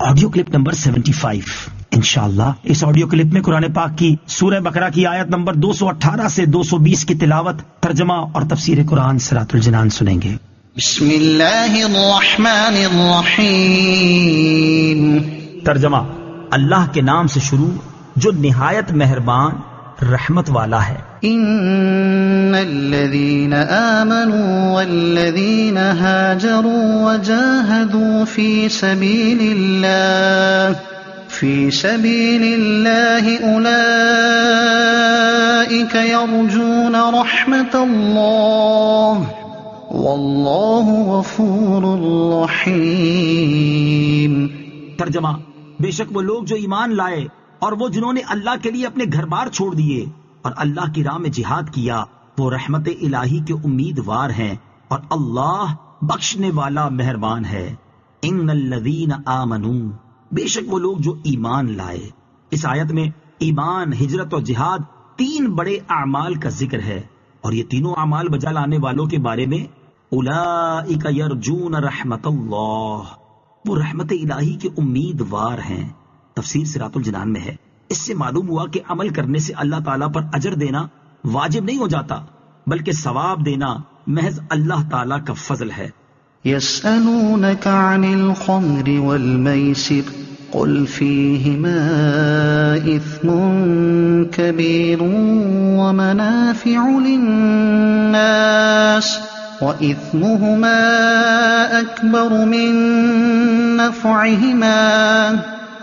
Audio clip number 75 انشاءاللہ اس audio clip میں قرآن پاک کی سورہ بقرہ کی آیت نمبر 218 سے 220 کی تلاوت، ترجمہ اور تفسیر قرآن صراط الجنان سنیں گے۔ بسم اللہ الرحمن الرحیم۔ ترجمہ: اللہ کے نام سے شروع جو نہایت مہربان رحمت والا ہے۔ ان الذين آمنوا والذين هاجروا وجاهدوا في سبيل الله أولئك يرجون رحمة الله والله غفور رحيم۔ ترجمہ: بے شک وہ لوگ جو ایمان لائے اور وہ جنہوں نے اللہ کے لیے اپنے گھر بار چھوڑ دیے اور اللہ کی راہ میں جہاد کیا، وہ رحمت الہی کے امیدوار ہیں اور اللہ بخشنے والا مہربان ہے۔ ان الذین آمنوا، بے شک وہ لوگ جو ایمان لائے۔ اس آیت میں ایمان، ہجرت اور جہاد تین بڑے اعمال کا ذکر ہے، اور یہ تینوں اعمال بجا لانے والوں کے بارے میں اولئک یرجون رحمت اللہ، وہ رحمت الہی کے امیدوار ہیں۔ تفسیر صراط الجنان میں ہے، اس سے معلوم ہوا کہ عمل کرنے سے اللہ تعالیٰ پر اجر دینا واجب نہیں ہو جاتا، بلکہ ثواب دینا محض اللہ تعالیٰ کا فضل ہے۔ يسألونك عن الخمر والميسر قل فيهما إثم كبير ومنافع للناس وإثمهما أكبر من نفعهما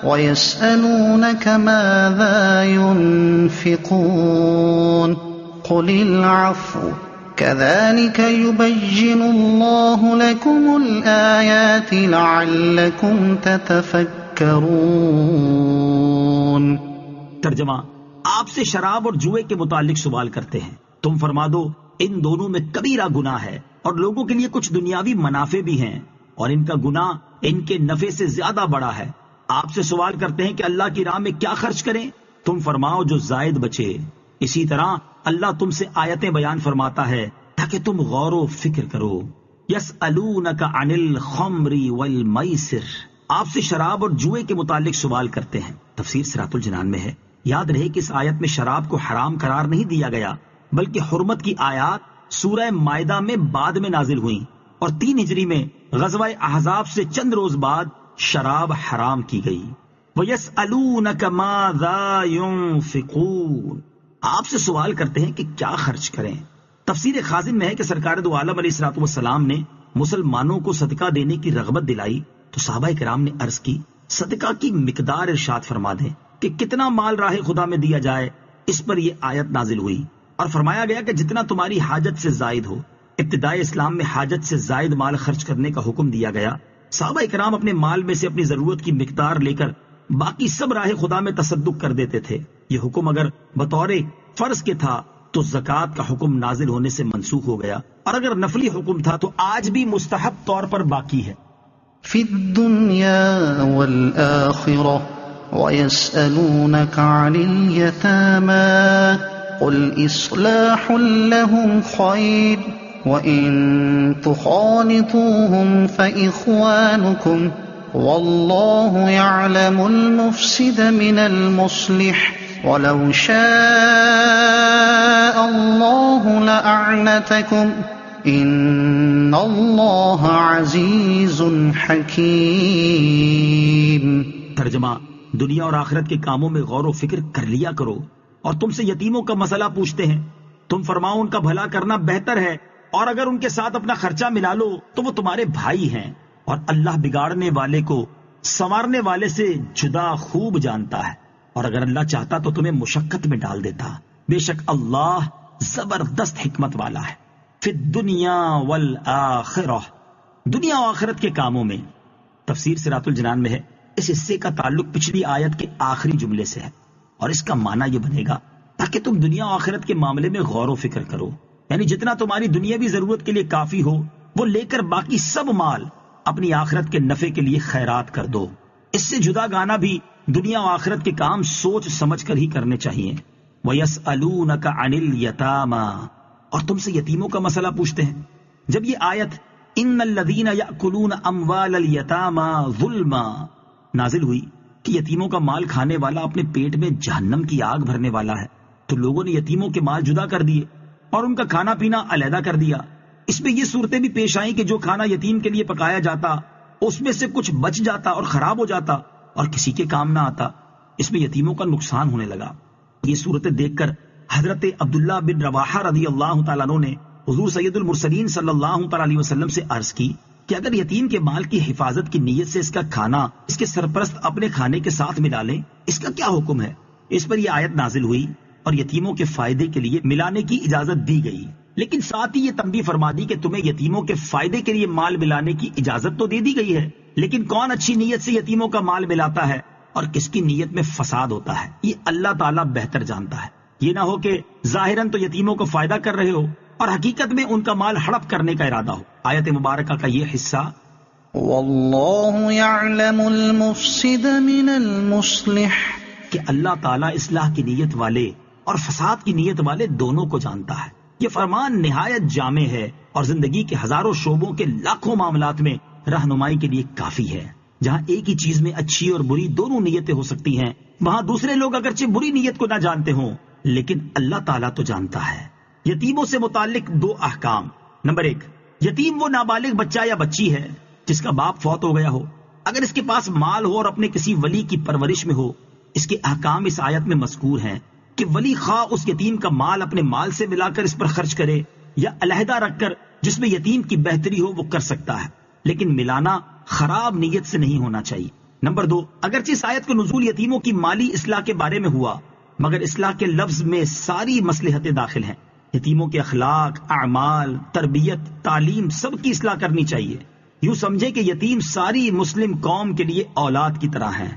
ويسألونك ماذا ينفقون قل العفو كذلك يبين الله لكم الآيات لعلكم تتفكرون۔ ترجمہ: آپ سے شراب اور جوئے کے متعلق سوال کرتے ہیں، تم فرما دو ان دونوں میں کبیرہ گناہ ہے اور لوگوں کے لیے کچھ دنیاوی منافع بھی ہیں، اور ان کا گناہ ان کے نفع سے زیادہ بڑا ہے۔ آپ سے سوال کرتے ہیں کہ اللہ کی راہ میں کیا خرچ کریں، تم فرماؤ جو زائد بچے۔ اسی طرح اللہ تم سے آیتیں بیان فرماتا ہے تاکہ تم غور و فکر کرو۔ یسألونک عن الخمر والمیسر، آپ سے شراب اور جوئے کے متعلق سوال کرتے ہیں۔ تفسیر صراط الجنان میں ہے۔ یاد رہے کہ اس آیت میں شراب کو حرام قرار نہیں دیا گیا، بلکہ حرمت کی آیات سورہ مائدہ میں بعد میں نازل ہوئیں، اور 3 ہجری میں غزوہ احزاب سے چند روز بعد شراب حرام کی گئی۔ وَيَسْأَلُونَكَ مَاذَا يُنْفِقُونَ، آپ سے سوال کرتے ہیں کہ کیا خرچ کریں۔ تفسیر خازن میں ہے کہ سرکار دو عالم علیہ الصلوۃ والسلام نے مسلمانوں کو صدقہ دینے کی رغبت دلائی تو صحابہ کرام نے عرض کی صدقہ کی مقدار ارشاد فرما دیں کہ کتنا مال راہ خدا میں دیا جائے۔ اس پر یہ آیت نازل ہوئی اور فرمایا گیا کہ جتنا تمہاری حاجت سے زائد ہو۔ ابتدائی اسلام میں حاجت سے زائد مال خرچ کرنے کا حکم دیا گیا۔ صحابہ کرام اپنے مال میں سے اپنی ضرورت کی مقدار لے کر باقی سب راہ خدا میں تصدق کر دیتے تھے۔ یہ حکم اگر بطور فرض کے تھا تو زکوٰۃ کا حکم نازل ہونے سے منسوخ ہو گیا، اور اگر نفلی حکم تھا تو آج بھی مستحب طور پر باقی ہے۔ فی الدنیا والآخرہ ويسألونك عن اليتامى قل إصلاح لهم خير وإن تخالطوهم فإخوانكم والله يعلم المفسد من المصلح ولو شاء الله لأعنتكم إن الله عزيز حكيم۔ ترجمہ: دنیا اور آخرت کے کاموں میں غور و فکر کر لیا کرو، اور تم سے یتیموں کا مسئلہ پوچھتے ہیں، تم فرماؤ ان کا بھلا کرنا بہتر ہے، اور اگر ان کے ساتھ اپنا خرچہ ملا لو تو وہ تمہارے بھائی ہیں، اور اللہ بگاڑنے والے کو سنوارنے والے سے جدا خوب جانتا ہے، اور اگر اللہ چاہتا تو تمہیں مشقت میں ڈال دیتا، بے شک اللہ زبردست حکمت والا ہے۔ فی الدنیا والآخرہ، دنیا و آخرت کے کاموں میں۔ تفسیر صراط الجنان میں ہے، اس حصے کا تعلق پچھلی آیت کے آخری جملے سے ہے، اور اس کا معنی یہ بنے گا تاکہ تم دنیا و آخرت کے معاملے میں غور و فکر کرو، یعنی جتنا تمہاری دنیاوی ضرورت کے لیے کافی ہو وہ لے کر باقی سب مال اپنی آخرت کے نفع کے لیے خیرات کر دو۔ اس سے جدا گانا بھی دنیا و آخرت کے کام سوچ سمجھ کر ہی کرنے چاہیے۔ وَيَسْأَلُونَكَ عَنِ الْيَتَامَى، اور تم سے یتیموں کا مسئلہ پوچھتے ہیں۔ جب یہ آیت ان الذین یأکلون اموال الیتامی ظلما، نازل ہوئی کہ یتیموں کا مال کھانے والا اپنے پیٹ میں جہنم کی آگ بھرنے والا ہے، تو لوگوں نے یتیموں کے مال جدا کر دیے اور ان کا کھانا پینا علیحدہ کر دیا۔ اس میں یہ صورتیں بھی پیش آئیں کہ جو کھانا یتیم کے لیے پکایا جاتا اس میں سے کچھ بچ جاتا اور خراب ہو جاتا اور کسی کے کام نہ آتا، اس میں یتیموں کا نقصان ہونے لگا۔ یہ صورتیں دیکھ کر حضرت عبداللہ بن رواحہ رضی اللہ تعالیٰ عنہ نے حضور سید المرسلین صلی اللہ تعالیٰ علیہ وسلم سے عرض کی کہ اگر یتیم کے مال کی حفاظت کی نیت سے اس کا کھانا اس کے سرپرست اپنے کھانے کے ساتھ ملا لیں، اس کا کیا حکم ہے؟ اس پر یہ آیت نازل ہوئی اور یتیموں کے فائدے کے لیے ملانے کی اجازت دی گئی، لیکن ساتھ ہی یہ تنبیہ فرما دی کہ تمہیں یتیموں کے فائدے کے لیے مال ملانے کی اجازت تو دے دی گئی ہے، لیکن کون اچھی نیت سے یتیموں کا مال ملاتا ہے اور کس کی نیت میں فساد ہوتا ہے یہ اللہ تعالیٰ بہتر جانتا ہے۔ یہ نہ ہو کہ ظاہراً تو یتیموں کو فائدہ کر رہے ہو اور حقیقت میں ان کا مال ہڑپ کرنے کا ارادہ ہو۔ آیت مبارکہ کا یہ حصہ واللہ یعلم المفسد من المصلح، کہ اللہ تعالیٰ اصلاح کی نیت والے اور فساد کی نیت والے دونوں کو جانتا ہے۔ یہ فرمان نہایت جامع ہے اور زندگی کے ہزاروں شعبوں کے لاکھوں معاملات میں رہنمائی کے لیے کافی ہے۔ جہاں ایک ہی چیز میں اچھی اور بری دونوں نیتیں ہو سکتی ہیں، وہاں دوسرے لوگ اگرچہ بری نیت کو نہ جانتے ہوں لیکن اللہ تعالیٰ تو جانتا ہے۔ یتیموں سے متعلق 2 احکام۔ نمبر 1، یتیم وہ نابالغ بچہ یا بچی ہے جس کا باپ فوت ہو گیا ہو، اگر اس کے پاس مال ہو اور اپنے کسی ولی کی پرورش میں ہو۔ اس کے احکام اس آیت میں مذکور ہیں کہ ولی خواہ اس یتیم کا مال اپنے مال سے ملا کر اس پر خرچ کرے یا علیحدہ رکھ کر جس میں یتیم کی بہتری ہو وہ کر سکتا ہے، لیکن ملانا خراب نیت سے نہیں ہونا چاہیے۔ نمبر 2، اگرچہ اس آیت کا نزول یتیموں کی مالی اصلاح کے بارے میں ہوا مگر اصلاح کے لفظ میں ساری مصلحتیں داخل ہیں۔ یتیموں کے اخلاق، اعمال، تربیت، تعلیم سب کی اصلاح کرنی چاہیے۔ یوں سمجھے کہ یتیم ساری مسلم قوم کے لیے اولاد کی طرح ہیں۔